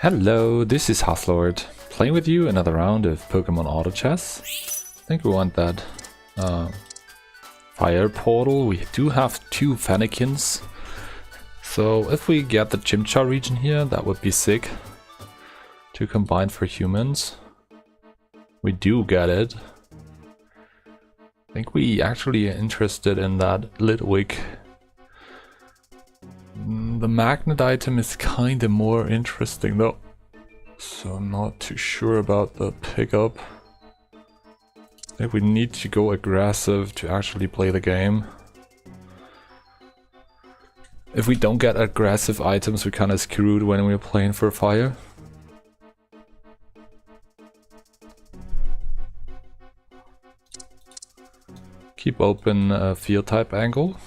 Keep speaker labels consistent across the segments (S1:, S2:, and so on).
S1: Hello, this is Haslord, playing with you another round of Pokemon Auto Chess. I think we want that fire portal. We do have 2 Fannekins, so if we get the Chimchar region here, that would be sick to combine for humans. We do get it. I think we actually are interested in that Litwick. The magnet item is kinda more interesting though, so I'm not too sure about the pickup. I think we need to go aggressive to actually play the game. If we don't get aggressive items, we're kinda screwed when we're playing for fire. Keep open field type angle.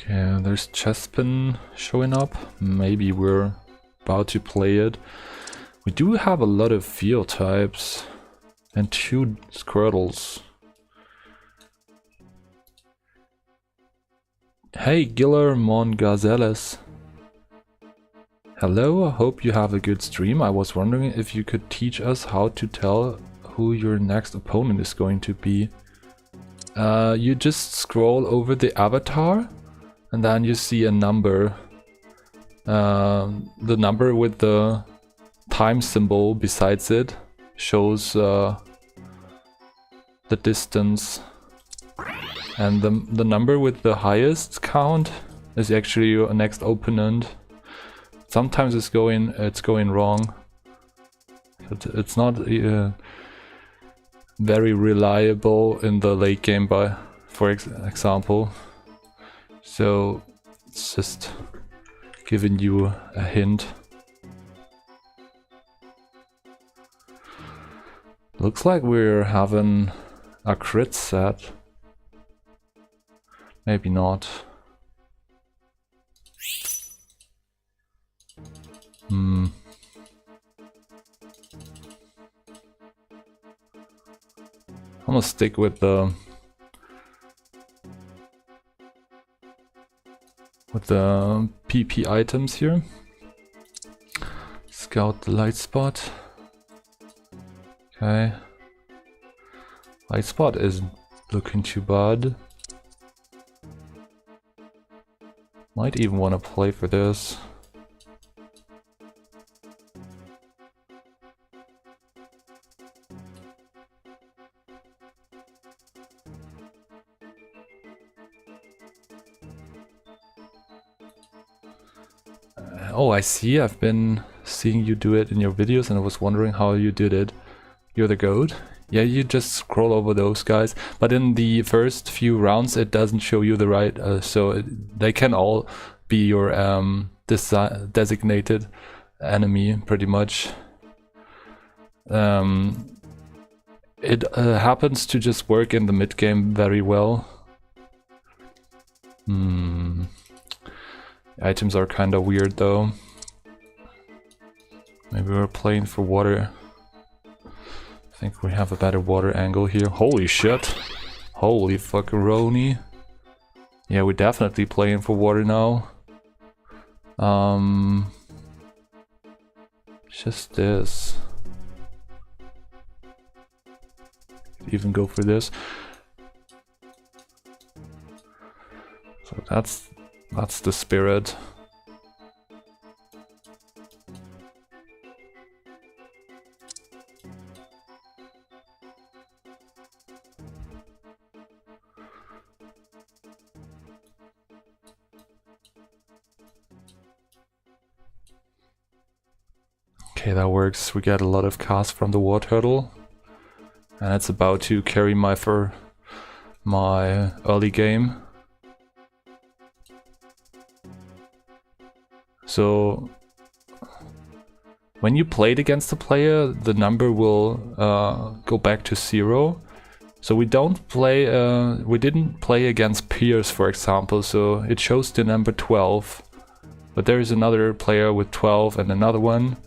S1: Okay, there's Chespin showing up. Maybe we're about to play it. We do have a lot of field types and 2 Squirtles. Hey, Guillermon Gazelles. Hello, I hope you have a good stream. I was wondering if you could teach us how to tell who your next opponent is going to be. You just scroll over the avatar and then you see a number. The number with the time symbol besides it shows the distance. And the number with the highest count is actually your next opponent. Sometimes it's going wrong. It's not very reliable in the late game, for example. So it's just giving you a hint. Looks like we're having a crit set. Maybe not. I'm gonna stick with the PP items here. Scout the light spot. Okay. Light spot isn't looking too bad. Might even want to play for this. Oh, I see. I've been seeing you do it in your videos and I was wondering how you did it. You're the GOAT? Yeah, you just scroll over those guys. But in the first few rounds it doesn't show you the right, they can all be your designated enemy, pretty much. It happens to just work in the mid game very well. Items are kinda weird though. Maybe we're playing for water. I think we have a better water angle here. Holy shit! Holy fuckeroni! Yeah, we're definitely playing for water now. Just this. Even go for this. So that's the spirit. Okay, that works. We get a lot of cast from the Wartortle. And it's about to carry my early game. So when you played against a player, the number will go back to 0. So we didn't play against peers, for example, so it shows the number 12. But there is another player with 12 and another one.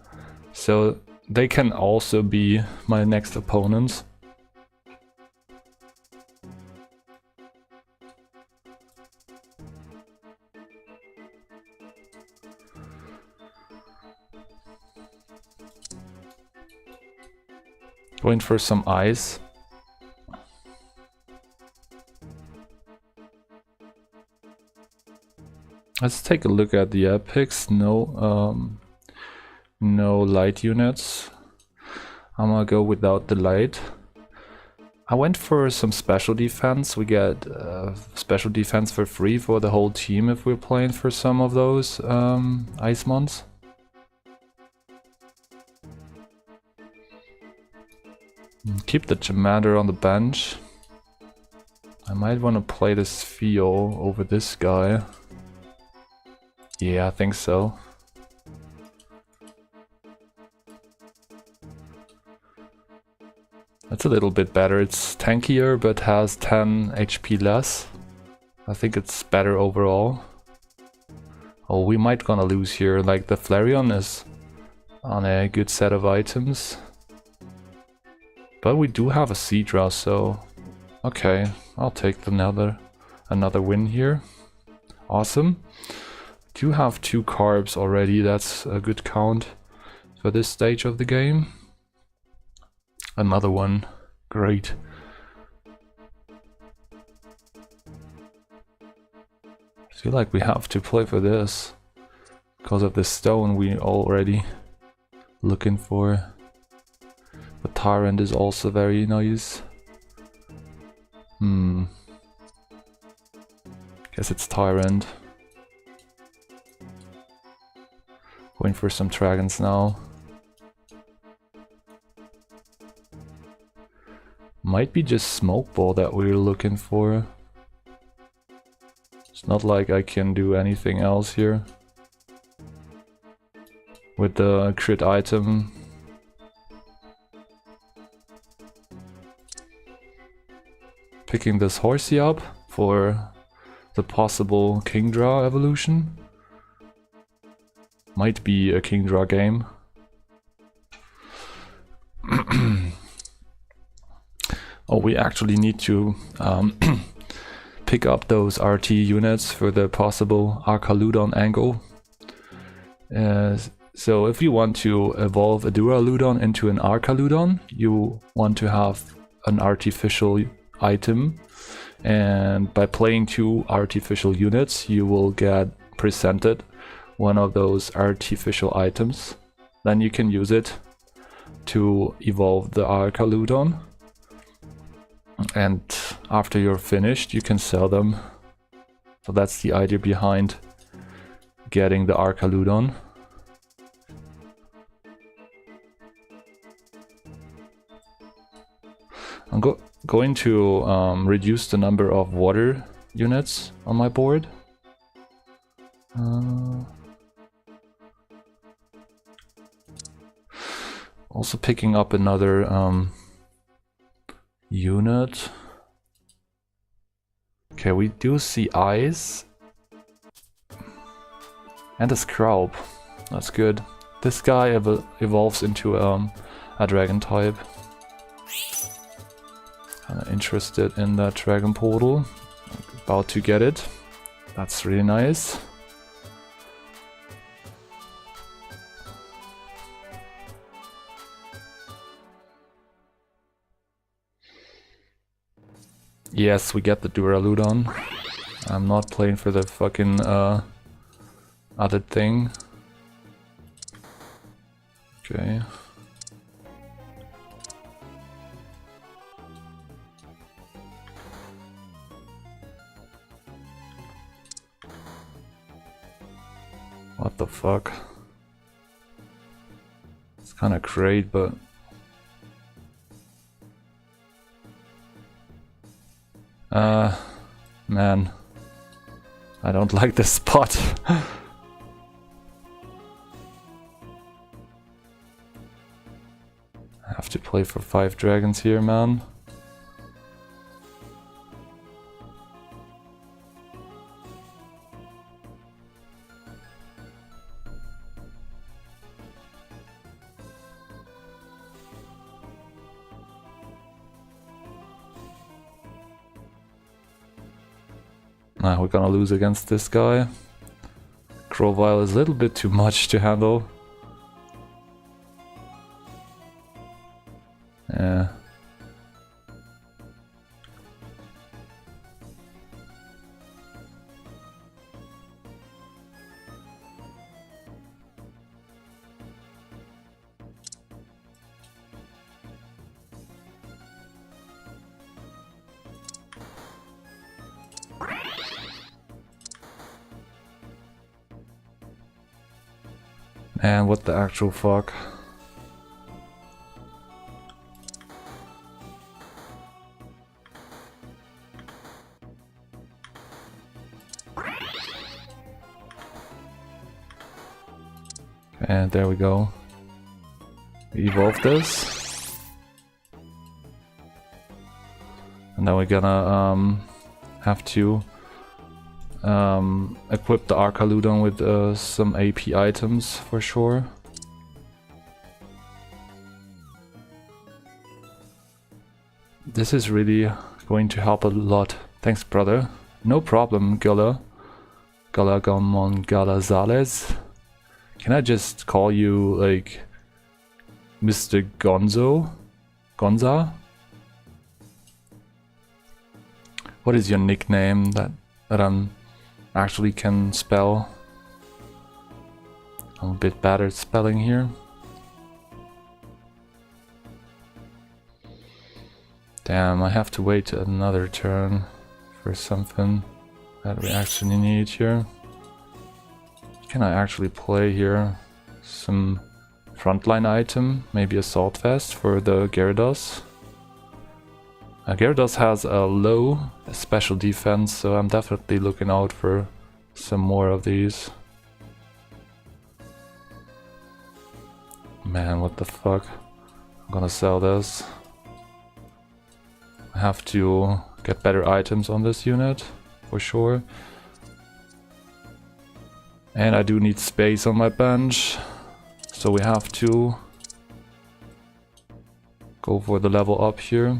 S1: So they can also be my next opponents. Going for some ice. Let's take a look at the epics. No light units. I'm gonna go without the light. I went for some special defense. We get special defense for free for the whole team if we're playing for some of those ice mons. Keep the Commander on the bench. I might want to play this Theo over this guy. Yeah, I think so. That's a little bit better. It's tankier but has 10 HP less. I think it's better overall. Oh, we might gonna lose here. Like, the Flareon is on a good set of items. But we do have a Seadra, so okay, I'll take another win here. Awesome. Do have 2 carbs already, that's a good count for this stage of the game. Another one, great. I feel like we have to play for this because of the stone we already looking for. But Tyrant is also very nice. Guess it's Tyrant. Going for some dragons now. Might be just Smoke Ball that we're looking for. It's not like I can do anything else here. With the crit item. Picking this Horsey up for the possible Kingdra evolution. Might be a Kingdra game. Oh, we actually need to pick up those RT units for the possible Archaludon angle. So if you want to evolve a Duraludon into an Archaludon, you want to have an artificial item, and by playing 2 artificial units you will get presented one of those artificial items. Then you can use it to evolve the Archaludon, and after you're finished you can sell them. So that's the idea behind getting the Archaludon. I'm going to reduce the number of water units on my board. Also picking up another unit. Okay, we do see ice. And a Scrub. That's good. This guy evolves into a dragon type. Interested in that dragon portal. About to get it. That's really nice. Yes, we get the Duraludon. I'm not playing for the fucking other thing. Okay. What the fuck? It's kind of great, but man, I don't like this spot. I have to play for 5 dragons here, man. We're gonna lose against this guy. Grovyle is a little bit too much to handle. Yeah. And what the actual fuck? And there we go. We evolve this. And now we're gonna have to equip the Archaludon with some AP items for sure. This is really going to help a lot. Thanks, brother. No problem, Gala. Galagamon Galazales. Can I just call you, like, Mr. Gonzo? Gonza? What is your nickname that I'm actually can spell? I'm a bit bad at spelling here. Damn, I have to wait another turn for something that we actually need here. Can I actually play here some frontline item? Maybe a Salt Vest for the Gyarados. Gyarados has a low special defense, so I'm definitely looking out for some more of these. Man, what the fuck? I'm gonna sell this. I have to get better items on this unit, for sure. And I do need space on my bench, so we have to go for the level up here.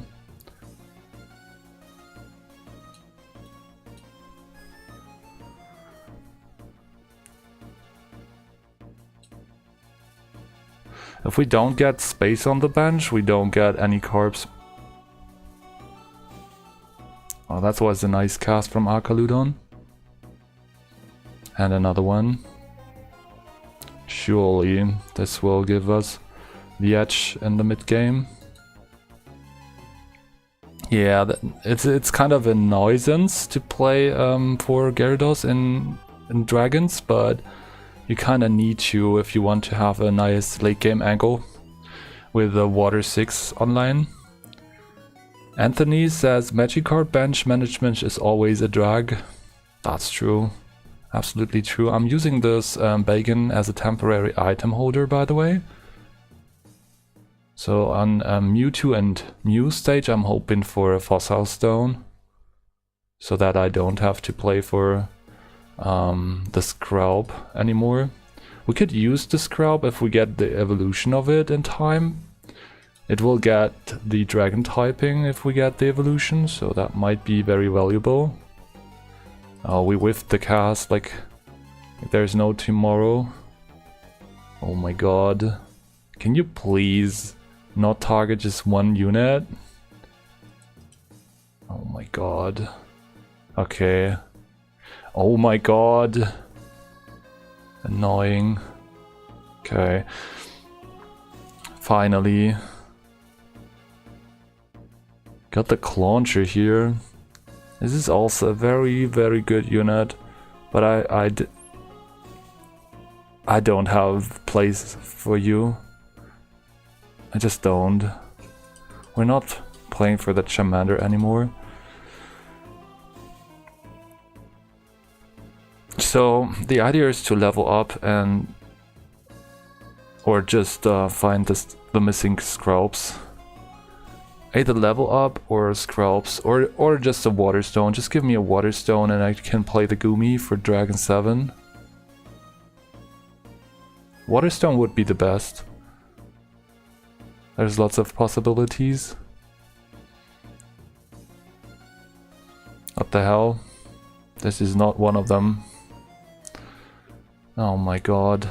S1: If we don't get space on the bench, we don't get any carbs. Oh, that was a nice cast from Archaludon. And another one. Surely this will give us the edge in the mid game. Yeah, it's kind of a nuisance to play for Gyarados in Dragons, but you kind of need to if you want to have a nice late game angle with the Water 6 online. Anthony says Magikarp bench management is always a drag. That's true. Absolutely true. I'm using this Bacon as a temporary item holder, by the way. So on Mewtwo and Mew stage, I'm hoping for a Fossil Stone, so that I don't have to play for the Scrub anymore. We could use the Scrub if we get the evolution of it in time. It will get the Dragon typing if we get the evolution, so that might be very valuable. We whiffed the cast like there's no tomorrow. Oh my god. Can you please not target just one unit? Oh my god. Okay. Oh my god. Annoying. Okay. Finally. Got the Clauncher here. This is also a very, very good unit, but I don't have place for you. I just don't. We're not playing for the Charmander anymore. So the idea is to level up and or just find the missing Scrubs. Either level up or Scrubs or just a Water Stone. Just give me a Water Stone and I can play the Goomy for Dragon 7. Water Stone would be the best. There's lots of possibilities. What the hell? This is not one of them. Oh my god.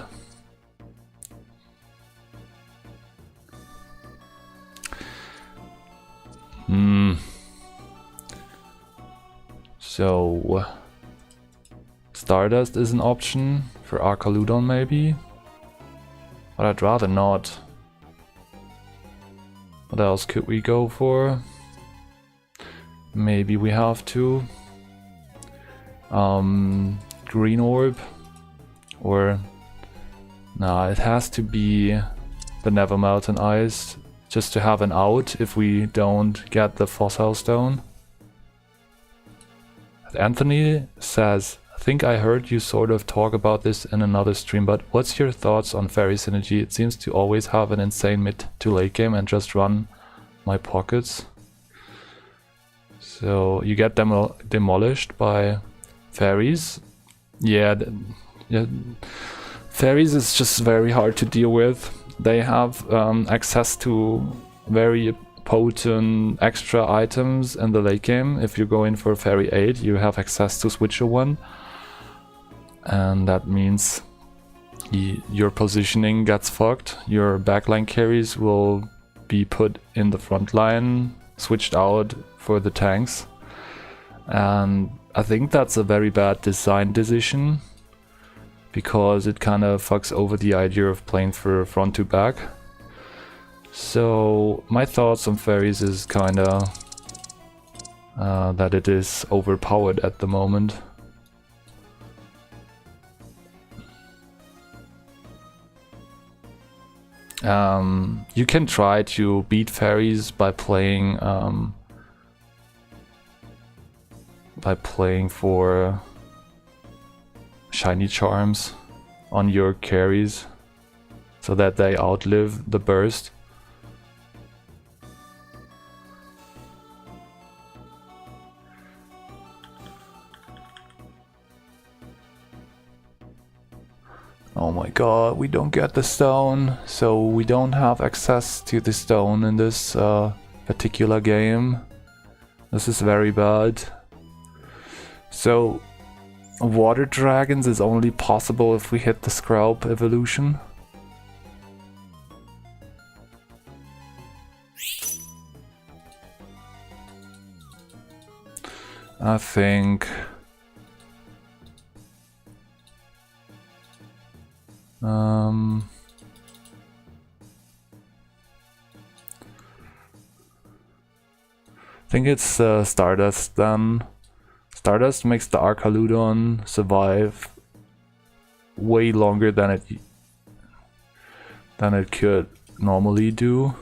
S1: So Stardust is an option for Archaludon maybe, but I'd rather not. What else could we go for? Maybe we have to Green Orb, or Nah, it has to be the Nevermelten Ice, just to have an out if we don't get the Fossil Stone. Anthony says, I think I heard you sort of talk about this in another stream, but what's your thoughts on Fairy Synergy? It seems to always have an insane mid to late game and just run my pockets. So you get demolished by fairies. Yeah, fairies is just very hard to deal with. They have access to very potent extra items in the late game. If you go in for Fairy 8, you have access to Switcher 1. And that means your positioning gets fucked. Your backline carries will be put in the front line, switched out for the tanks. And I think that's a very bad design decision, because it kind of fucks over the idea of playing for front to back. So my thoughts on fairies is kind of that it is overpowered at the moment. You can try to beat fairies by playing for shiny charms on your carries so that they outlive the burst. Oh my god, we don't get the stone, so we don't have access to the stone in this particular game. This is very bad. So water dragons is only possible if we hit the Scrub evolution. I think it's Stardust then. Stardust makes the Archaludon survive way longer than it could normally do.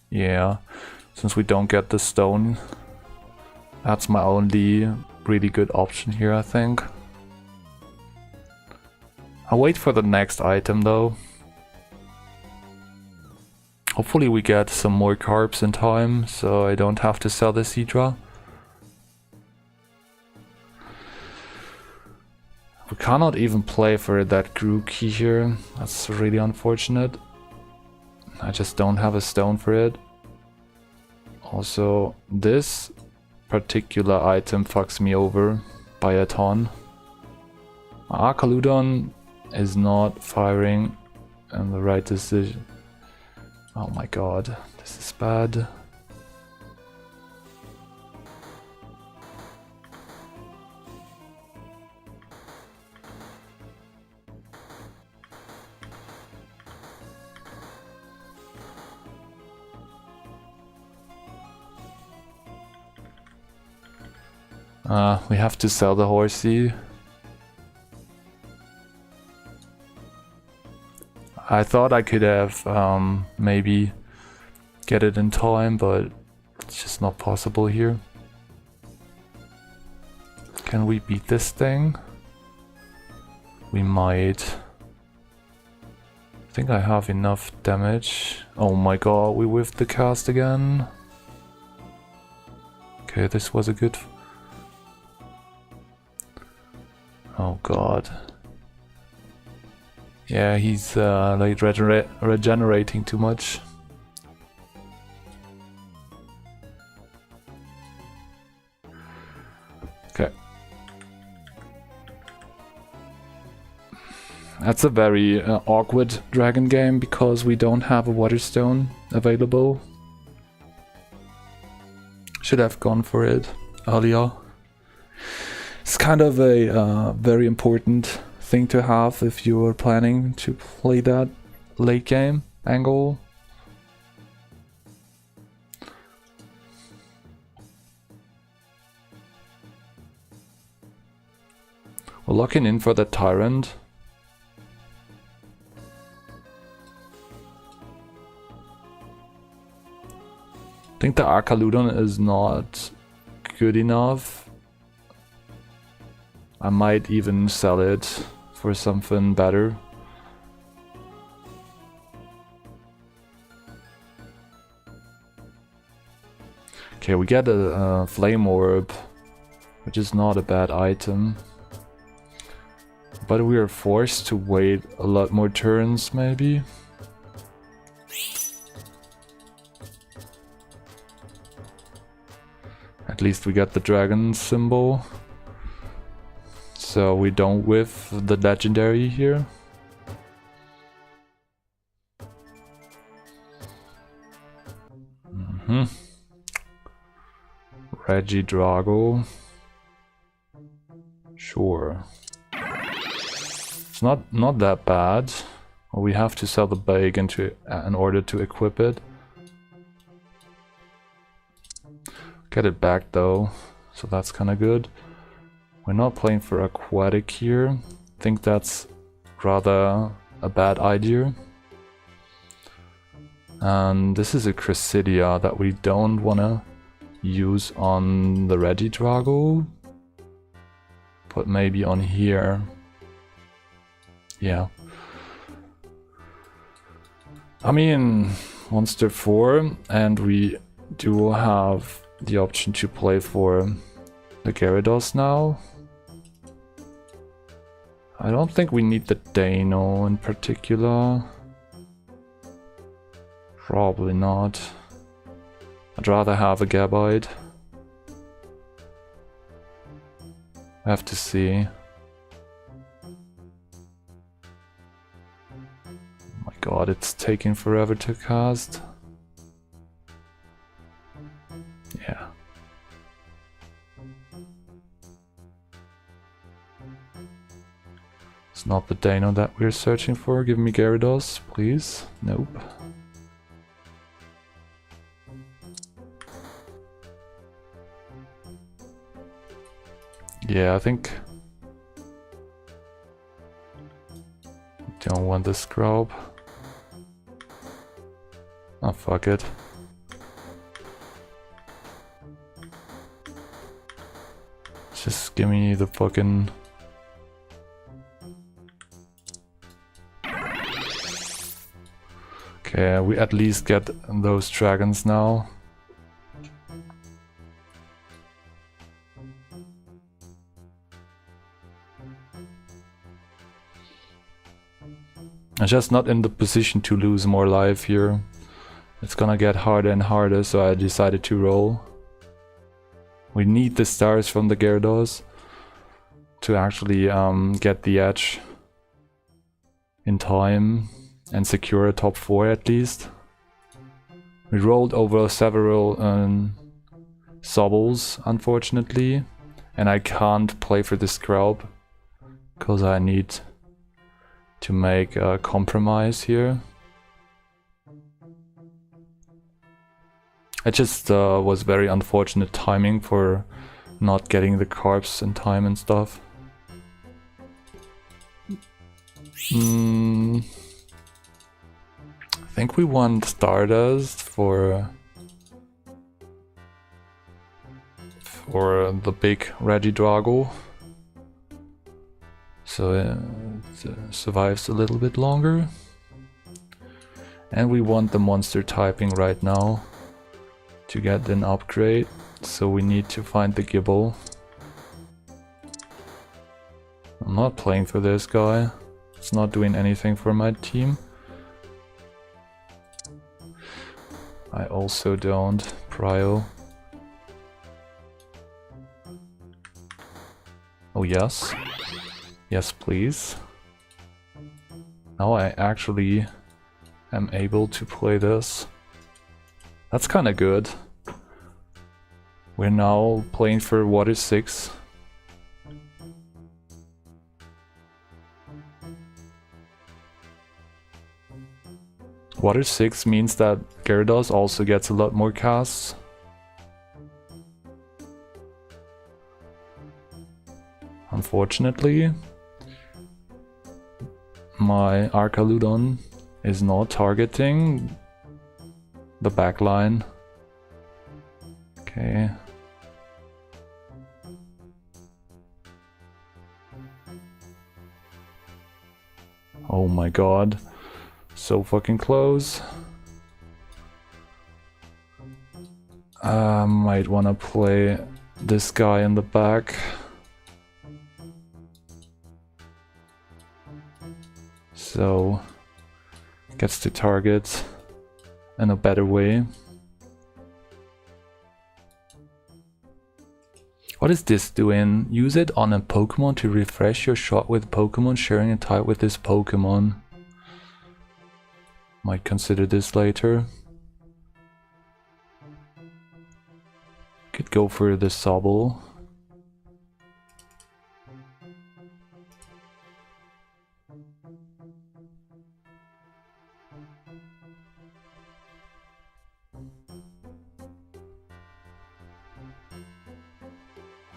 S1: Yeah, since we don't get the stone, that's my only really good option here, I think. I'll wait for the next item though. Hopefully we get some more carbs in time, so I don't have to sell the Seadra. We cannot even play for that Grookey key here. That's really unfortunate. I just don't have a stone for it. Also, this particular item fucks me over by a ton. Archaludon is not firing and the right decision. Oh my god, this is bad. We have to sell the horsey. I thought I could have maybe get it in time, but it's just not possible here. Can we beat this thing? We might. I think I have enough damage. Oh my god, we whiffed the cast again. Okay, this was a good... Oh god. Yeah, he's like regenerating too much. Okay. That's a very awkward dragon game because we don't have a water stone available. Should have gone for it earlier. It's kind of a very important thing to have if you are planning to play that late game angle. We're locking in for the Tyrant. think the Archaludon is not good enough. I might even sell it for something better. Okay, we get a Flame Orb, which is not a bad item. But we are forced to wait a lot more turns, maybe. At least we got the dragon symbol. So we don't whiff the legendary here. Regidrago. Sure. It's not that bad. We have to sell the Bacon in order to equip it. Get it back though, so that's kind of good. We're not playing for Aquatic here. I think that's rather a bad idea. And this is a Crassidia that we don't want to use on the Regidrago, but maybe on here. Yeah. I mean, Monster 4, and we do have the option to play for the Gyarados now. I don't think we need the Dano in particular. Probably not. I'd rather have a Gabite. I have to see. Oh my god, it's taking forever to cast. Yeah. It's not the Dano that we're searching for. Give me Gyarados, please. Nope. Yeah, I think don't want the Scrub. Oh, fuck it. Just give me the fucking... Okay, we at least get those dragons now. I'm just not in the position to lose more life here. It's gonna get harder and harder, so I decided to roll. We need the stars from the Gyarados to actually get the edge in time and secure a top 4 at least. We rolled over several Sobbles, unfortunately, and I can't play for the Scrub because I need to make a compromise here. It just was very unfortunate timing for not getting the carbs in time and stuff. I think we want Stardust for the big Regidrago, so it survives a little bit longer. And we want the monster typing right now to get an upgrade, so we need to find the Gible. I'm not playing for this guy. It's not doing anything for my team. I also don't prio. Oh yes. Yes please. Now I actually am able to play this. That's kinda good. We're now playing for Water 6. Water 6 means that Gyarados also gets a lot more casts. Unfortunately, my Archaludon is not targeting the backline. Okay. Oh my god. So fucking close. Might wanna play this guy in the back. So gets to target in a better way. What is this doing? Use it on a Pokemon to refresh your shot with Pokemon sharing a type with this Pokemon. Might consider this later. Could go for the Sobble.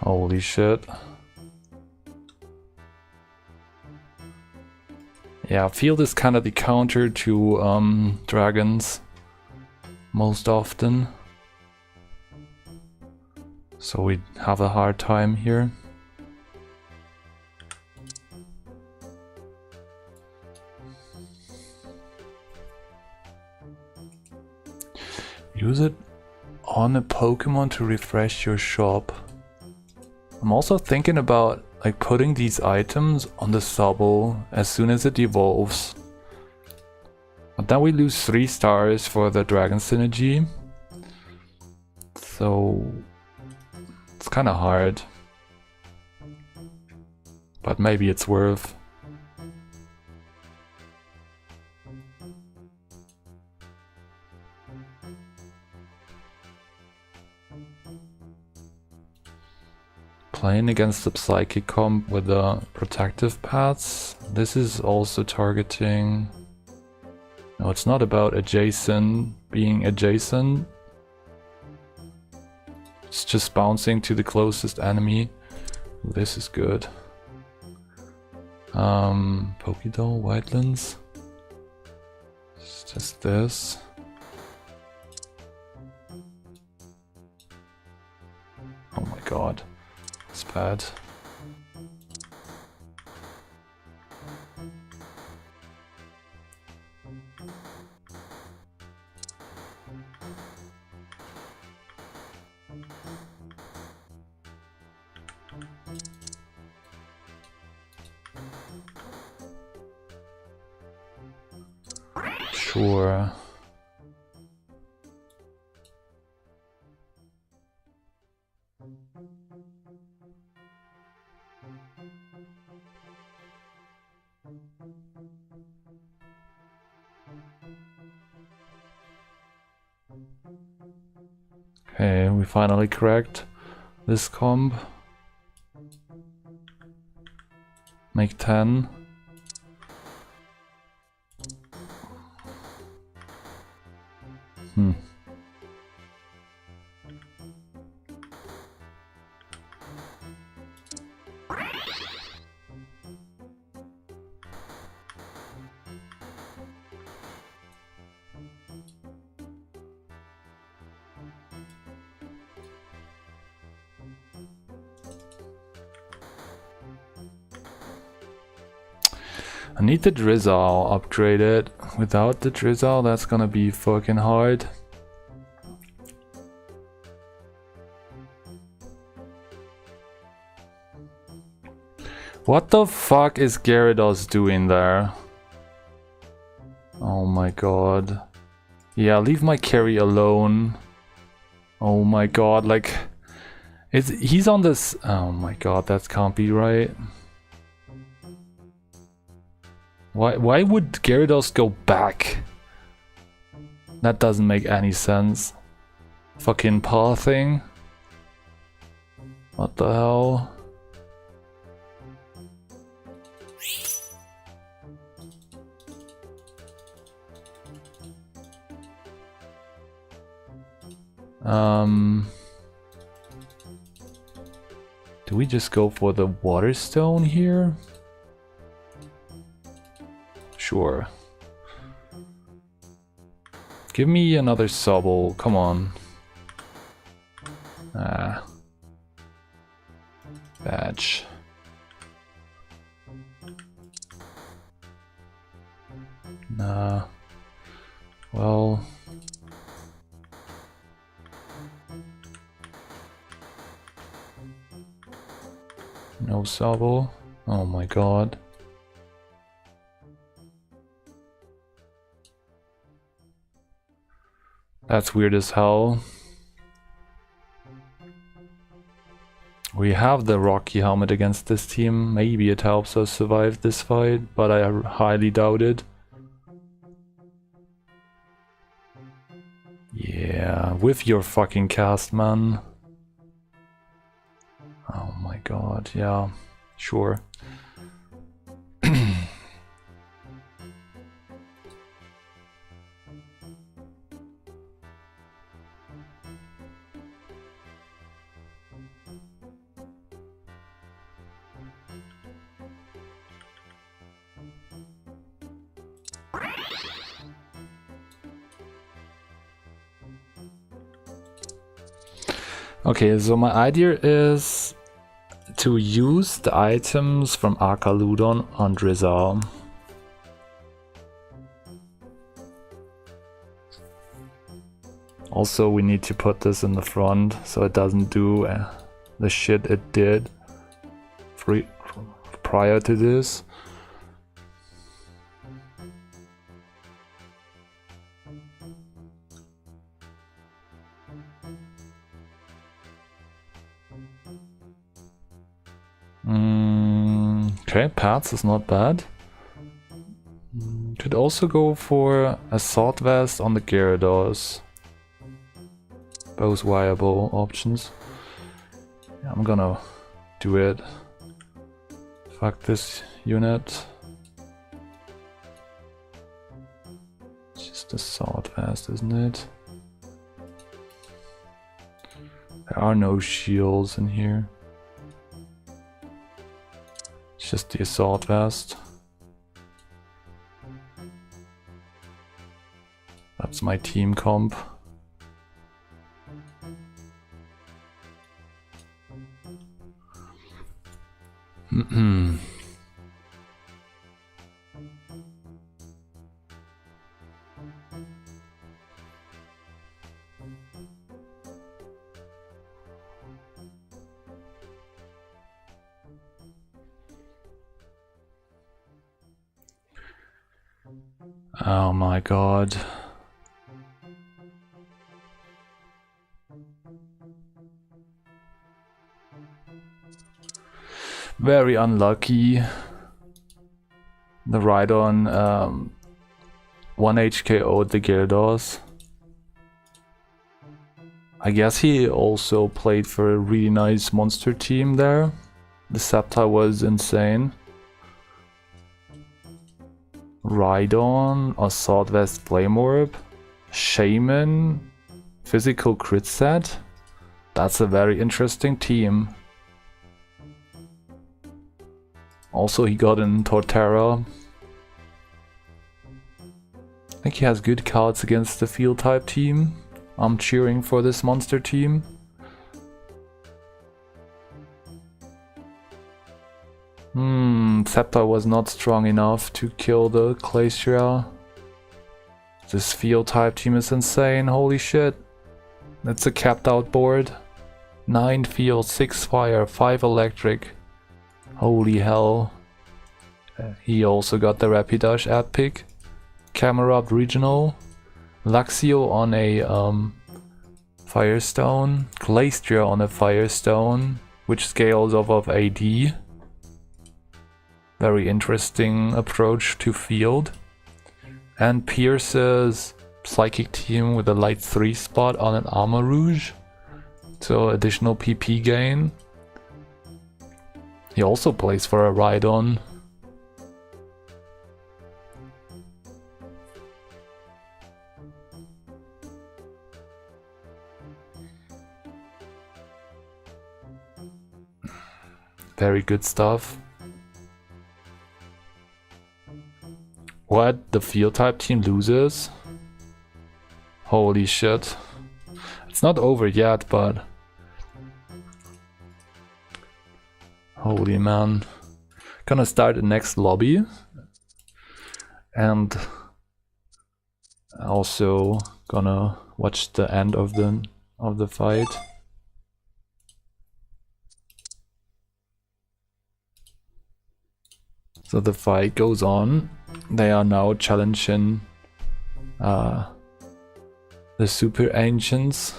S1: Holy shit. Yeah, field is kind of the counter to dragons most often. So we have a hard time here. Use it on a Pokemon to refresh your shop. I'm also thinking about like putting these items on the Sobble as soon as it evolves. But then we lose 3 stars for the Dragon Synergy. So it's kind of hard. But maybe it's worth. Playing against the Psychic comp with the protective paths. This is also targeting... No, it's not about adjacent being adjacent. It's just bouncing to the closest enemy. Ooh, this is good. Pokédoll, Wildlands. It's just this. Oh my god. It's bad. Sure. Okay, we finally cracked this comp. Make 10. I need the Drizzle upgraded. Without the Drizzle, that's gonna be fucking hard. What the fuck is Gyarados doing there? Oh my god. Yeah, leave my carry alone. Oh my god, like... he's on this... Oh my god, that can't be right. Why would Gyarados go back? That doesn't make any sense. Fucking paw thing. What the hell? Do we just go for the Water Stone here? Sure. Give me another Sobble, come on. Badge. Nah. Well. No Sabo. Oh my god. That's weird as hell. We have the Rocky helmet against this team. Maybe it helps us survive this fight, but I highly doubt it. Yeah, with your fucking cast, man. Oh my god, yeah, sure. Okay, so my idea is to use the items from Archaludon on Drizzar. Also, we need to put this in the front so it doesn't do the shit it did prior to this. Okay, Pats is not bad. Could also go for a Sword Vest on the Gyarados. Both viable options. Yeah, I'm gonna do it. Fuck this unit. It's just a Sword Vest, isn't it? There are no shields in here. It's just the Assault Vest. That's my team comp. Oh my god. Very unlucky. The Rhydon 1 HKO'd the Gyarados. I guess he also played for a really nice monster team there. The Sceptile was insane. Rhydon, Assault Vest, Flame Orb, Shaman, Physical Crit Set. That's a very interesting team. Also, he got in Torterra. I think he has good cards against the field type team. I'm cheering for this monster team. Sceptile was not strong enough to kill the Glacier. This field type team is insane, holy shit. That's a capped out board. 9 field, 6 fire, 5 electric. Holy hell. He also got the Rapidash ad pick. Camerupt Regional. Luxio on a Firestone. Glacier on a Firestone, which scales off of AD. Very interesting approach to field. And Pierce's Psychic team with a light 3 spot on an Armarouge. So additional PP gain. He also plays for a Rhydon. Very good stuff. What? The field type team loses? Holy shit. It's not over yet, but Holy man. Gonna start the next lobby. And also gonna watch the end of the fight. So the fight goes on. They are now challenging the Super Ancients.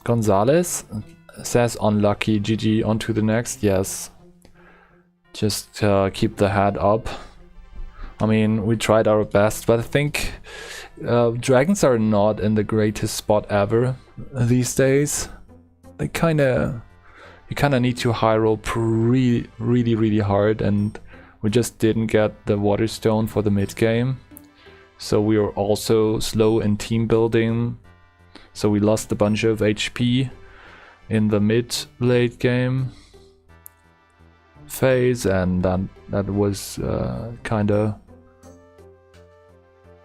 S1: Gonzalez says unlucky, GG, on to the next. Yes, just keep the head up. I mean, we tried our best, but I think dragons are not in the greatest spot ever these days. You kind of need to high roll really hard, and we just didn't get the water stone for the mid game. So we were also slow in team building. So we lost a bunch of HP in the mid-late game phase, and that was kinda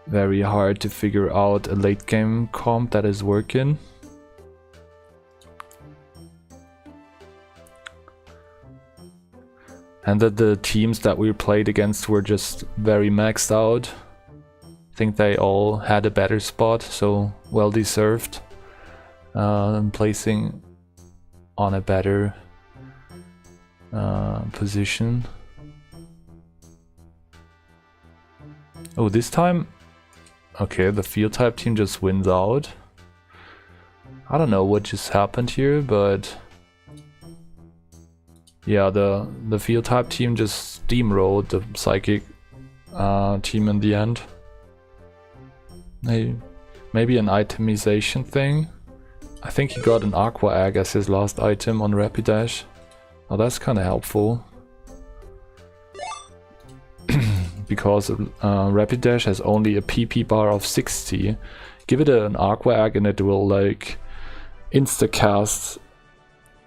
S1: very hard to figure out a late game comp that is working. And that the teams that we played against were just very maxed out. I think they all had a better spot, so well deserved. Placing on a better position. Oh, this time? Okay, the field type team just wins out. I don't know what just happened here, but yeah, the field type team just steamrolled the psychic team in the end. Maybe an itemization thing. I think he got an Aqua Egg as his last item on Rapidash. Oh, that's kind of helpful. Because Rapidash has only a PP bar of 60. Give it an Aqua Egg and it will like insta-cast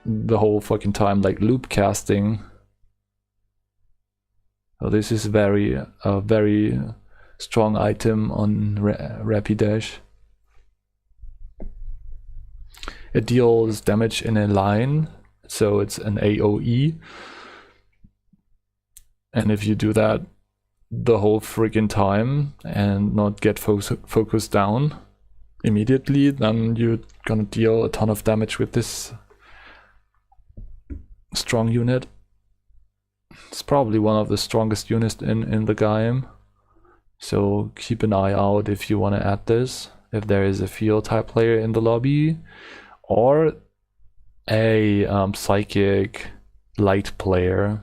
S1: the whole fucking time, like loop casting. So this is a very strong item on Rapidash. It deals damage in a line, so it's an AoE. And if you do that the whole friggin' time and not get focused down immediately, then you're gonna deal a ton of damage with this strong unit. It's probably one of the strongest units in the game. So keep an eye out if you want to add this, if there is a field type player in the lobby, or a psychic light player.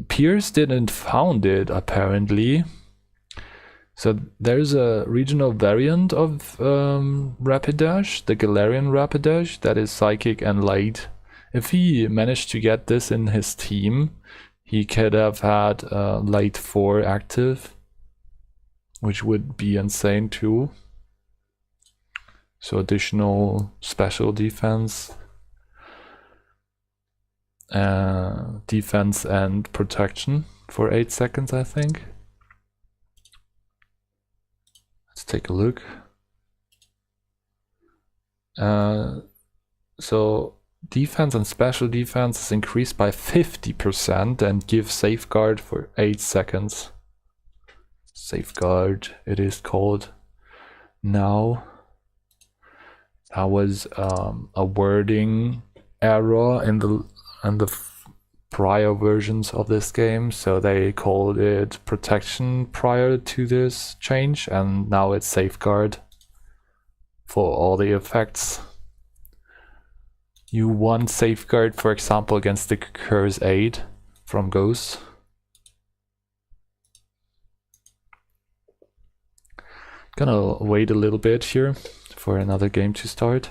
S1: Pierce didn't found it apparently. So there's a regional variant of Rapidash, the Galarian Rapidash, that is psychic and light. If he managed to get this in his team, he could have had light 4 active, which would be insane too. So additional special defense. Defense and protection for 8 seconds, I think. Let's take a look. So defense and special defense is increased by 50% and gives safeguard for 8 seconds. Safeguard, it is called now. That was a wording error in the prior versions of this game, so they called it protection prior to this change, and now it's safeguard for all the effects. You want safeguard, for example, against the Curse 8 from Ghost. Gonna wait a little bit here for another game to start.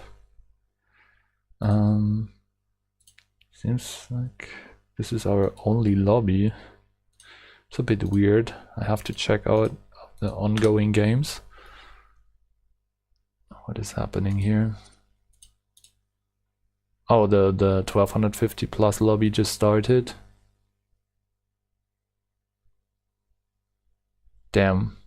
S1: Seems like this is our only lobby. It's a bit weird. I have to check out the ongoing games. What is happening here? Oh, the 1250 plus lobby just started. Damn.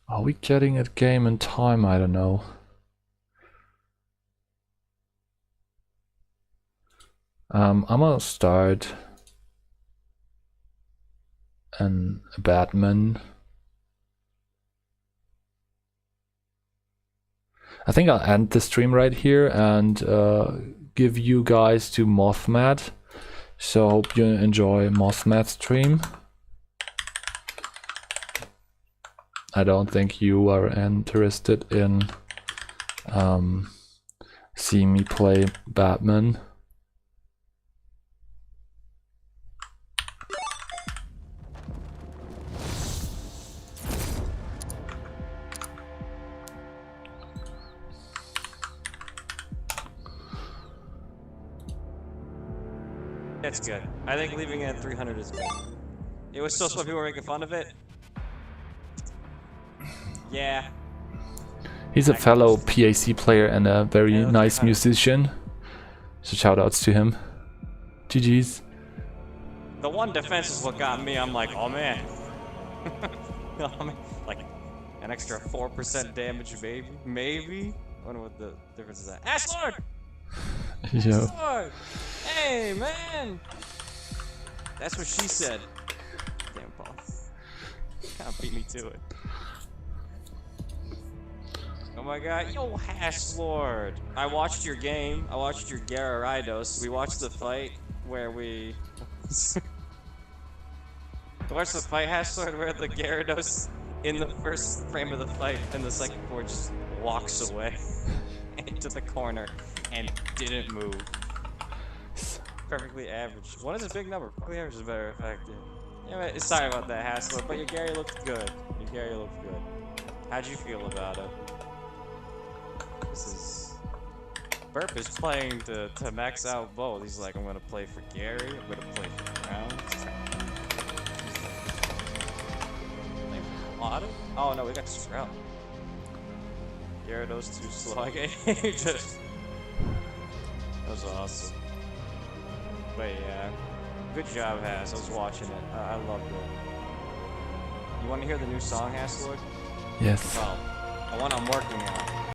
S1: Are we getting a game in time? I don't know. I'm gonna start a Batman. I think I'll end the stream right here and give you guys to Mothmat. So hope you enjoy Mothmat's stream. I don't think you are interested in seeing me play Batman.
S2: It's good. I think leaving it at 300 is good. It was still some people were making fun of it. Yeah.
S1: He's a fellow PAC player and a very nice musician. So shout outs to him. GG's.
S2: The one defense is what got me. I'm like, oh man. Like an extra 4% damage, maybe. Maybe. I wonder what the difference is. Ash Lord!
S1: Yo.
S2: Lord! Hey man! That's what she said. Damn, Paul. Kinda beat me to it. Oh my god, yo, Hash Lord! I watched your game. I watched your Gyarados. We watched the fight where we... watched the fight, Hash Lord, where the Gyarados in the first frame of the fight and the second four just walks away into the corner and didn't move. Perfectly average. One is a big number. Perfectly average is better effective. Yeah, sorry about that, Hash Lord, but your Gary looked good. Your Gary looked good. How'd you feel about it? This is... Burp is playing to max out both. He's like, I'm gonna play for Gary, I'm gonna play for Browns. Oh no, we got Sprout. Gyarados too slow. He just... That was awesome. But yeah, good job, Hass. I was watching it. I loved it. You want to hear the new song, Hass Lord?
S1: Yes.
S2: Well, the one I'm working on.